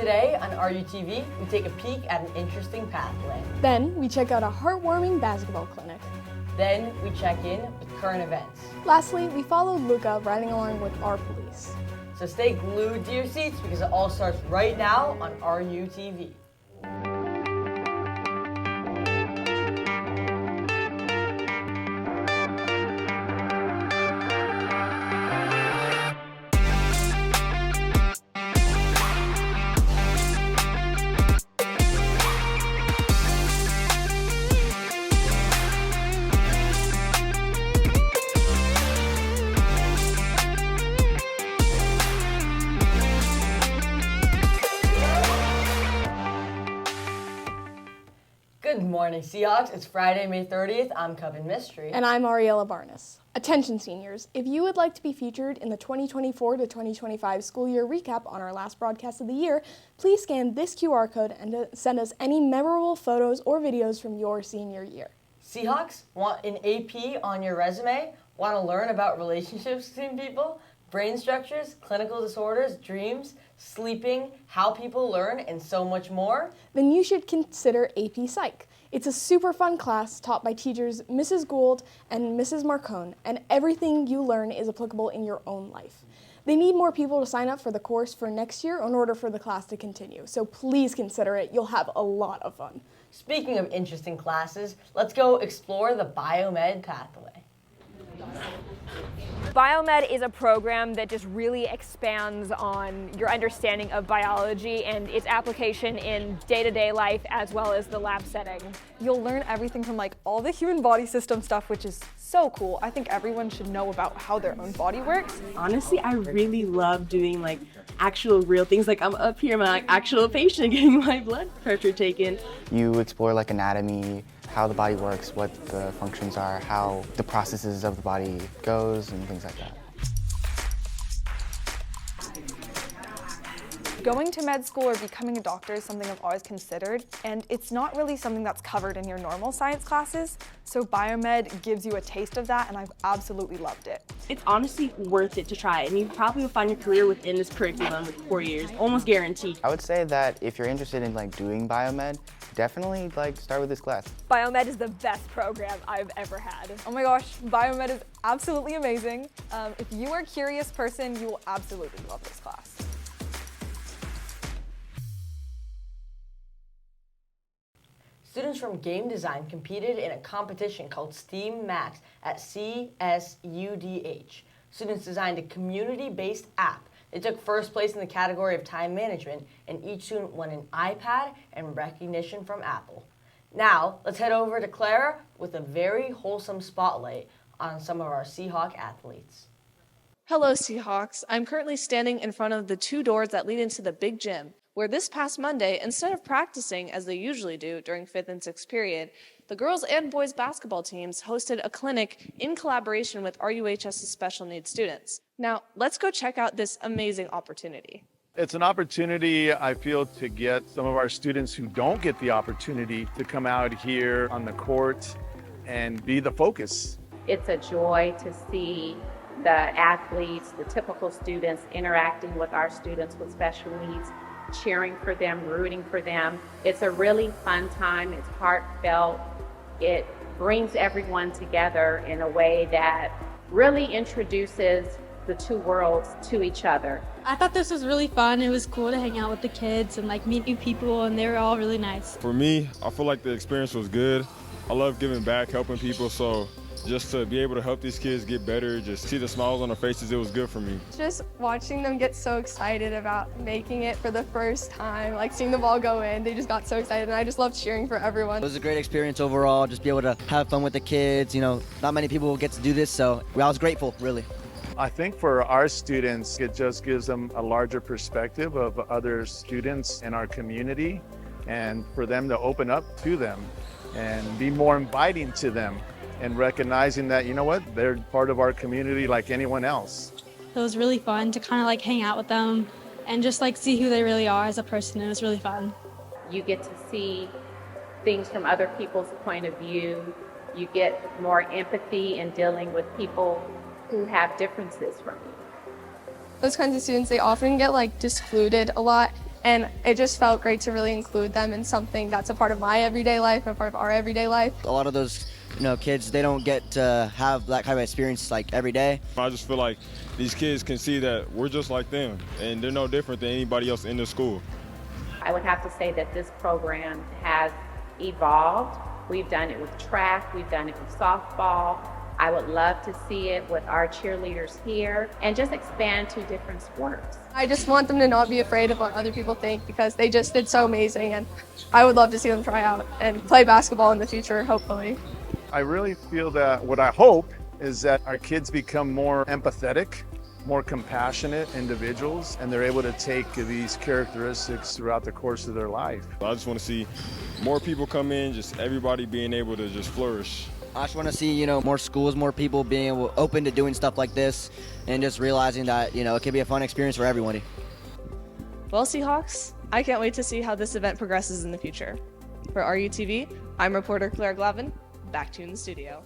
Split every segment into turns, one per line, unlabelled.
Today on RUTV, we take a peek at an interesting pathway.
Then we check out a heartwarming basketball clinic.
Then we check in with current events.
Lastly, we followed Luca riding along with our police.
So stay glued to your seats because it all starts right now on RUTV. Good morning, Seahawks. It's Friday, May 30th. I'm Coven Mystery.
And I'm Ariella Barnes. Attention, seniors. If you would like to be featured in the 2024 to 2025 school year recap on our last broadcast of the year, please scan this QR code and send us any memorable photos or videos from your senior year.
Seahawks, want an AP on your resume? Want to learn about relationships between people? Brain structures, clinical disorders, dreams, sleeping, how people learn, and so much more?
Then you should consider AP Psych. It's a super fun class taught by teachers Mrs. Gould and Mrs. Marcone, and everything you learn is applicable in your own life. They need more people to sign up for the course for next year in order for the class to continue, so please consider it. You'll have a lot of fun.
Speaking of interesting classes, let's go explore the Biomed pathway.
Biomed is a program that just really expands on your understanding of biology and its application in day-to-day life as well as the lab setting.
You'll learn everything from all the human body system stuff, which is so cool. I think everyone should know about how their own body works.
Honestly, I really love doing actual real things. I'm up here, my actual patient getting my blood pressure taken.
You explore anatomy, how the body works, what the functions are, how the processes of the body goes, and things like that.
Going to med school or becoming a doctor is something I've always considered, and it's not really something that's covered in your normal science classes, so Biomed gives you a taste of that, and I've absolutely loved it.
It's honestly worth it to try, and you probably will find your career within this curriculum with 4 years, almost guaranteed.
I would say that if you're interested in doing biomed, definitely start with this class.
Biomed is the best program I've ever had.
Oh my gosh, Biomed is absolutely amazing. If you are a curious person, you will absolutely love this class.
Students from game design competed in a competition called STEAM Max at CSUDH. Students designed a community-based app. They took first place in the category of time management, and each student won an iPad and recognition from Apple. Now, let's head over to Clara with a very wholesome spotlight on some of our Seahawk athletes.
Hello, Seahawks. I'm currently standing in front of the 2 doors that lead into the big gym, where this past Monday, instead of practicing as they usually do during 5th and 6th period, the girls and boys basketball teams hosted a clinic in collaboration with RUHS's special needs students. Now, let's go check out this amazing opportunity.
It's an opportunity, I feel, to get some of our students who don't get the opportunity to come out here on the court and be the focus.
It's a joy to see the athletes, the typical students interacting with our students with special needs, cheering for them, rooting for them. It's a really fun time. It's heartfelt. It brings everyone together in a way that really introduces the 2 worlds to each other.
I thought this was really fun. It was cool to hang out with the kids and meet new people, and they were all really nice.
For me, I feel like the experience was good. I love giving back, helping people, so just to be able to help these kids get better, just see the smiles on their faces, it was good for me.
Just watching them get so excited about making it for the first time, seeing the ball go in, they just got so excited, and I just loved cheering for everyone.
It was a great experience overall, just be able to have fun with the kids. Not many people will get to do this, so I was grateful, really.
I think for our students, it just gives them a larger perspective of other students in our community, and for them to open up to them and be more inviting to them, and recognizing that, they're part of our community like anyone else.
It was really fun to kind of hang out with them and just see who they really are as a person. It was really fun.
You get to see things from other people's point of view. You get more empathy in dealing with people who have differences from you.
Those kinds of students, they often get discluded a lot, And it just felt great to really include them in something that's a part of my everyday life, a part of our everyday life.
A lot of those kids, they don't get to have that kind of experience like every day.
I just feel like these kids can see that we're just like them and they're no different than anybody else in the school.
I would have to say that this program has evolved. We've done it with track, we've done it with softball. I would love to see it with our cheerleaders here and just expand to different sports.
I just want them to not be afraid of what other people think because they just did so amazing, and I would love to see them try out and play basketball in the future, hopefully.
I really feel that what I hope is that our kids become more empathetic, more compassionate individuals, and they're able to take these characteristics throughout the course of their life.
I just want to see more people come in, just everybody being able to just flourish.
I just want to see, more schools, more people being open to doing stuff like this and just realizing that, it can be a fun experience for everybody.
Well, Seahawks, I can't wait to see how this event progresses in the future. For RUTV, I'm reporter Claire Glavin. Back to you in the studio.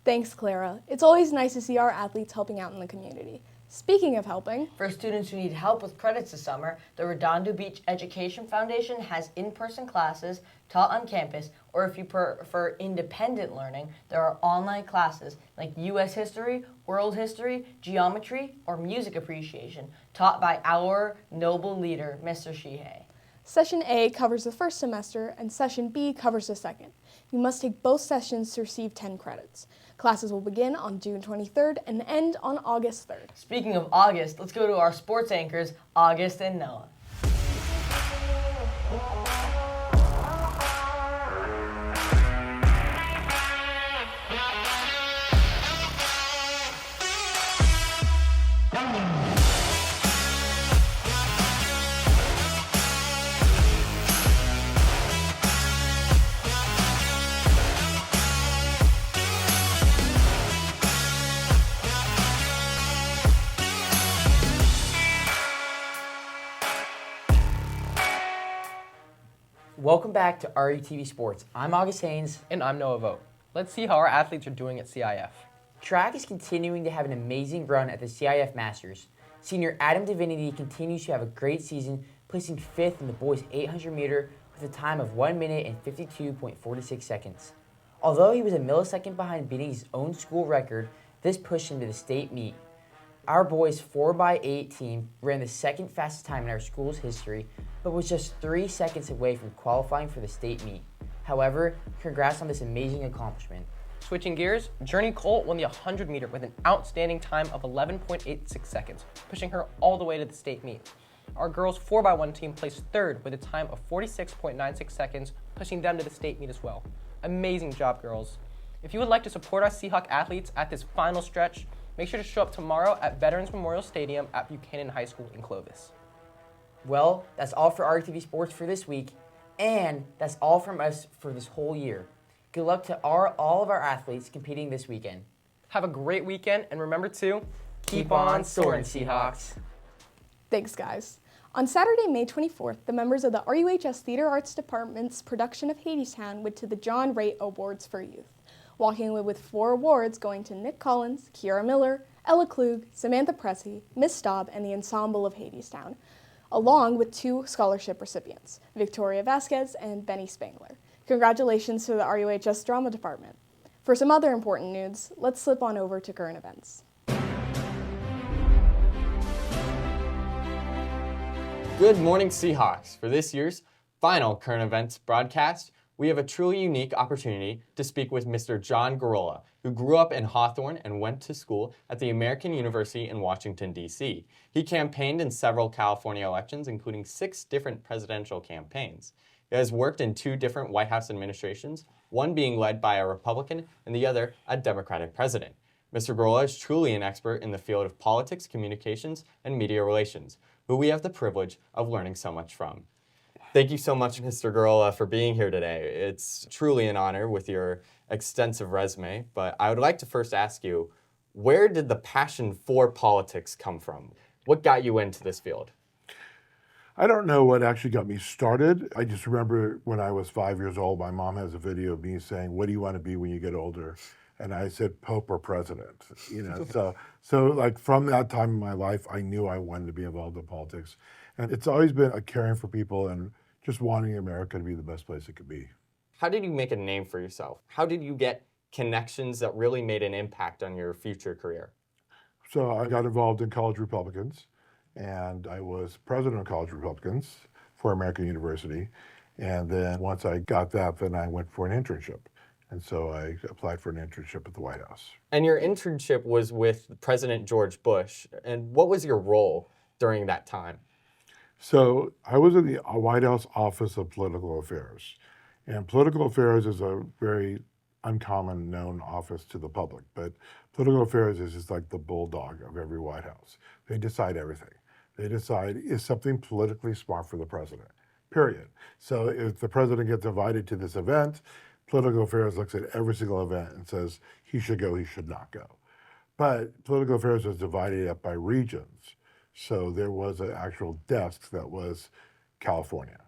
Thanks, Clara. It's always nice to see our athletes helping out in the community. Speaking of helping,
For students who need help with credits this summer, the Redondo Beach Education Foundation has in-person classes taught on campus, or if you prefer independent learning, there are online classes like U.S. history, world history, geometry, or music appreciation taught by our noble leader, Mr. Shihei.
Session A covers the first semester and Session B covers the second. You must take both sessions to receive 10 credits. Classes will begin on June 23rd and end on August 3rd.
Speaking of August, let's go to our sports anchors, August and Noah.
Welcome back to RUTV Sports. I'm August Haynes.
And I'm Noah Vogt. Let's see how our athletes are doing at CIF.
Track is continuing to have an amazing run at the CIF Masters. Senior Adam Divinity continues to have a great season, placing 5th in the boys 800 meter with a time of 1 minute and 52.46 seconds. Although he was a millisecond behind beating his own school record, this pushed him to the state meet. Our boys 4x8 team ran the second fastest time in our school's history, but was just 3 seconds away from qualifying for the state meet. However, congrats on this amazing accomplishment.
Switching gears, Journey Colt won the 100 meter with an outstanding time of 11.86 seconds, pushing her all the way to the state meet. Our girls 4x1 team placed 3rd with a time of 46.96 seconds, pushing them to the state meet as well. Amazing job, girls. If you would like to support our Seahawk athletes at this final stretch, make sure to show up tomorrow at Veterans Memorial Stadium at Buchanan High School in Clovis.
Well, that's all for RTV Sports for this week, and that's all from us for this whole year. Good luck to all of our athletes competing this weekend.
Have a great weekend, and remember to
keep on soaring, Seahawks.
Thanks, guys. On Saturday, May 24th, the members of the RUHS Theater Arts Department's production of Hadestown went to the John Raitt Awards for Youth, walking away with 4 awards going to Nick Collins, Kiara Miller, Ella Klug, Samantha Pressey, Miss Staub, and the Ensemble of Hadestown, along with 2 scholarship recipients, Victoria Vasquez and Benny Spangler. Congratulations to the RUHS Drama Department. For some other important news, let's slip on over to current events.
Good morning, Seahawks. For this year's final current events broadcast, we have a truly unique opportunity to speak with Mr. John Garola, who grew up in Hawthorne and went to school at the American University in Washington, D.C. He campaigned in several California elections, including 6 different presidential campaigns. He has worked in 2 different White House administrations, one being led by a Republican and the other a Democratic president. Mr. Garola is truly an expert in the field of politics, communications, and media relations, who we have the privilege of learning so much from. Thank you so much, Mr. Garola, for being here today. It's truly an honor with your extensive resume, but I would like to first ask you, where did the passion for politics come from? What got you into this field?
I don't know what actually got me started. I just remember when I was 5 years old, my mom has a video of me saying, "What do you want to be when you get older?" And I said Pope or President, you know. So like from that time in my life, I knew I wanted to be involved in politics. And it's always been a caring for people and just wanting America to be the best place it could be.
How did you make a name for yourself? How did you get connections that really made an impact on your future career?
So I got involved in College Republicans, and I was president of College Republicans for American University. And then once I got that, then I went for an internship. And so I applied for an internship at the White House.
And your internship was with President George Bush. And what was your role during that time?
So I was in the White House Office of Political Affairs. And political affairs is a very uncommon known office to the public. But political affairs is just like the bulldog of every White House. They decide everything. They decide, is something politically smart for the president, period. So if the president gets invited to this event, political affairs looks at every single event and says he should go, he should not go. But political affairs was divided up by regions. So there was an actual desk that was California.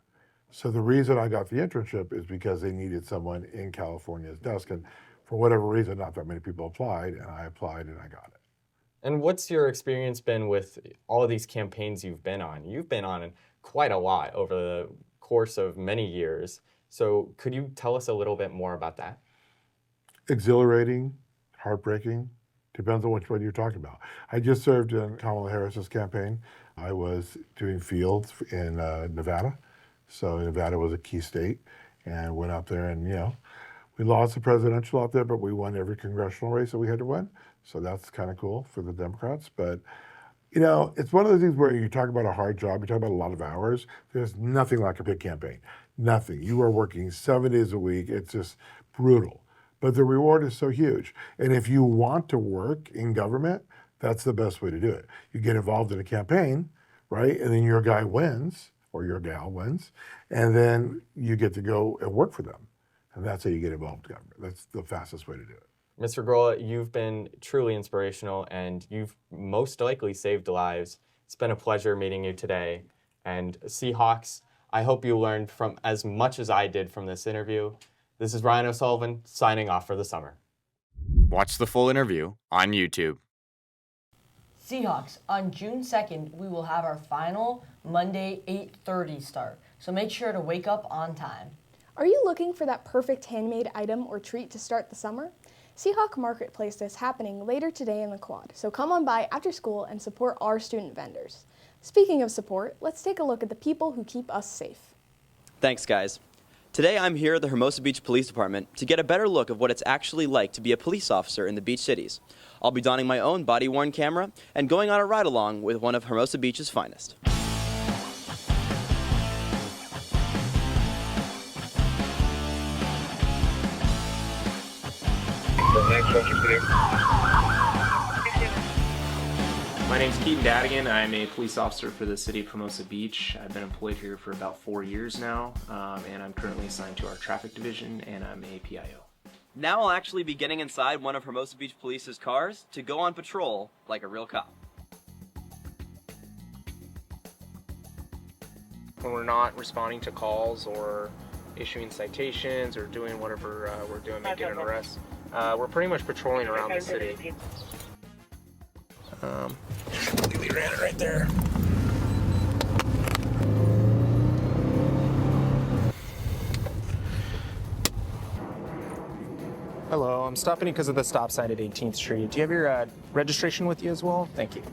So the reason I got the internship is because they needed someone in California's desk. And for whatever reason, not that many people applied, and I applied and I got it.
And what's your experience been with all of these campaigns you've been on? You've been on quite a lot over the course of many years. So could you tell us a little bit more about that?
Exhilarating, heartbreaking, depends on which one you're talking about. I just served in Kamala Harris's campaign. I was doing fields in Nevada. So Nevada was a key state, and went up there and, you know, we lost the presidential out there, but we won every congressional race that we had to win. So that's kind of cool for the Democrats. But, you know, it's one of those things where you talk about a hard job, you talk about a lot of hours. There's nothing like a big campaign. Nothing. You are working 7 days a week. It's just brutal. But the reward is so huge. And if you want to work in government, that's the best way to do it. You get involved in a campaign, right? And then your guy wins, or your gal wins, and then you get to go and work for them. And that's how you get involved in government. That's the fastest way to do it.
Mr. Grolla, you've been truly inspirational, and you've most likely saved lives. It's been a pleasure meeting you today. And Seahawks, I hope you learned from as much as I did from this interview. This is Ryan O'Sullivan signing off for the summer.
Watch the full interview on YouTube.
Seahawks, on June 2nd, we will have our final Monday 8:30 start, so make sure to wake up on time.
Are you looking for that perfect handmade item or treat to start the summer? Seahawk Marketplace is happening later today in the Quad, so come on by after school and support our student vendors. Speaking of support, let's take a look at the people who keep us safe.
Thanks, guys. Today I'm here at the Hermosa Beach Police Department to get a better look of what it's actually like to be a police officer in the beach cities. I'll be donning my own body-worn camera and going on a ride-along with one of Hermosa Beach's finest.
My name's Keaton Dadigan. I'm a police officer for the city of Hermosa Beach. I've been employed here for about 4 years now, and I'm currently assigned to our traffic division, and I'm a PIO.
Now I'll actually be getting inside one of Hermosa Beach Police's cars to go on patrol like a real cop.
When we're not responding to calls or issuing citations or doing whatever we're doing, making an arrest, we're pretty much patrolling around the city. We ran it right there. Hello, I'm stopping because of the stop sign at 18th Street. Do you have your registration with you as well? Thank you.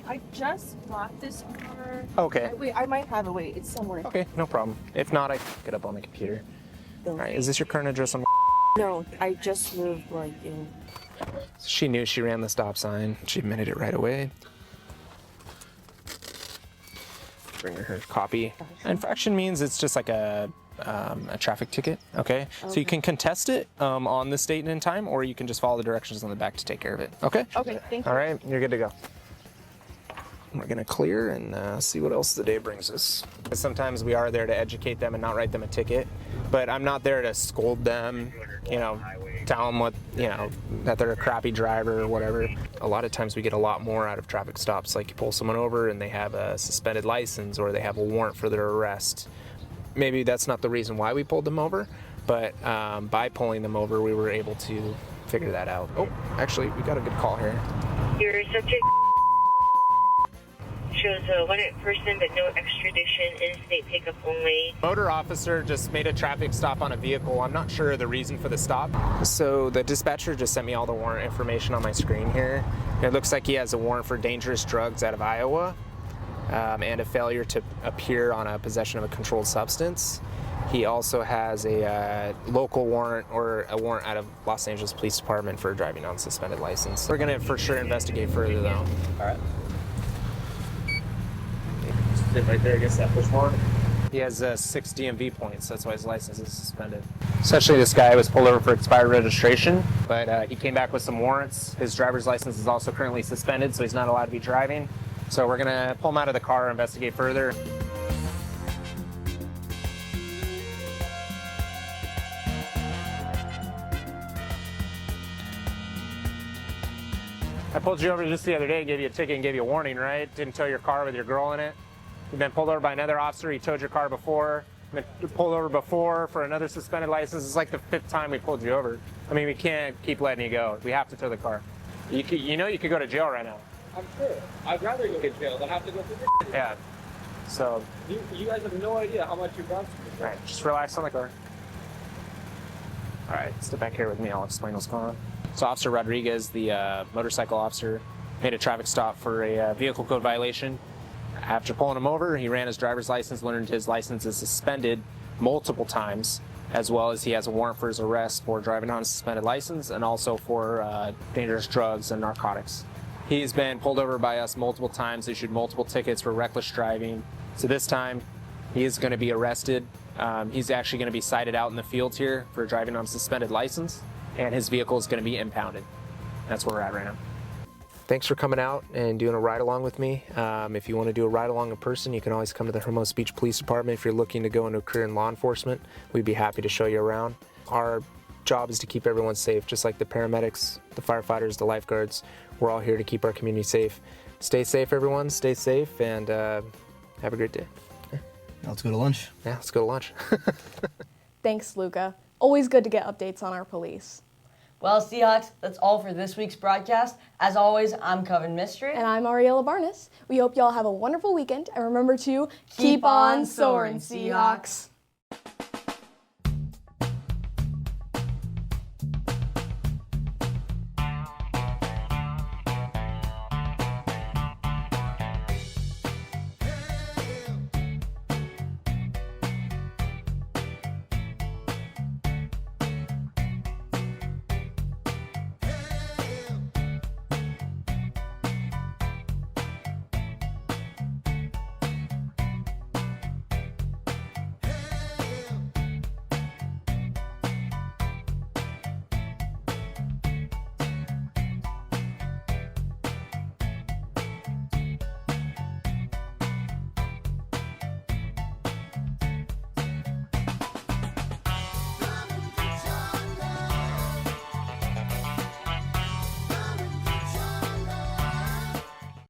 I just bought this car.
Okay.
Wait, I might have it. Wait, it's somewhere.
Okay, no problem. If not, I can look it up on the computer. All right, is this your current address on?
No, I just moved like in.
She knew she ran the stop sign. She admitted it right away. Bring her copy. Infraction means it's just like a traffic ticket, okay? So you can contest it on the date and time, or you can just follow the directions on the back to take care of it, okay?
Okay, thank you.
All right, you're good to go. We're gonna clear and see what else the day brings us. Sometimes we are there to educate them and not write them a ticket, but I'm not there to scold them, you know, tell them what, you know, that they're a crappy driver or whatever. A lot of times we get a lot more out of traffic stops, like you pull someone over and they have a suspended license or they have a warrant for their arrest. Maybe that's not the reason why we pulled them over, but by pulling them over, we were able to figure that out. Oh, actually, we got a good call here.
Your subject shows a wanted person, but no extradition, in-state pickup only.
Motor officer just made a traffic stop on a vehicle. I'm not sure the reason for the stop. So the dispatcher just sent me all the warrant information on my screen here. It looks like he has a warrant for dangerous drugs out of Iowa and a failure to appear on a possession of a controlled substance. He also has a local warrant or a warrant out of Los Angeles Police Department for driving on suspended license. We're gonna for sure investigate further though.
All right.
Sit right there against that push warrant. He has 6 DMV points, that's why his license is suspended. Essentially, this guy was pulled over for expired registration, but he came back with some warrants. His driver's license is also currently suspended, so he's not allowed to be driving. So we're gonna pull him out of the car and investigate further. I pulled you over just the other day, gave you a ticket and gave you a warning, right? Didn't tow your car with your girl in it. You've been pulled over by another officer, he towed your car before. Been pulled over before for another suspended license. It's like the 5th time we pulled you over. I mean, we can't keep letting you go. We have to tow the car. You know you could go to jail right now.
I'm sure. I'd rather go to jail than have to go through this.
Yeah. So.
You guys have no idea how much you've gone through.
All right, just relax on the car. All right, step back here with me. I'll explain what's going on. So Officer Rodriguez, the motorcycle officer, made a traffic stop for a vehicle code violation. After pulling him over, he ran his driver's license, learned his license is suspended multiple times, as well as he has a warrant for his arrest for driving on a suspended license and also for dangerous drugs and narcotics. He's been pulled over by us multiple times, issued multiple tickets for reckless driving. So this time, he is going to be arrested. He's actually going to be cited out in the field here for driving on a suspended license, and his vehicle is going to be impounded. That's where we're at right now. Thanks for coming out and doing a ride-along with me. If you want to do a ride-along in person, you can always come to the Hermosa Beach Police Department. If you're looking to go into a career in law enforcement, we'd be happy to show you around. Our job is to keep everyone safe, just like the paramedics, the firefighters, the lifeguards. We're all here to keep our community safe. Stay safe, everyone. Stay safe, and have a great day.
Now let's go to lunch.
Yeah, let's go to lunch.
Thanks, Luca. Always good to get updates on our police.
Well, Seahawks, that's all for this week's broadcast. As always, I'm Coven Mystery.
And I'm Ariella Barnes. We hope y'all have a wonderful weekend, and remember to keep on soaring, Seahawks.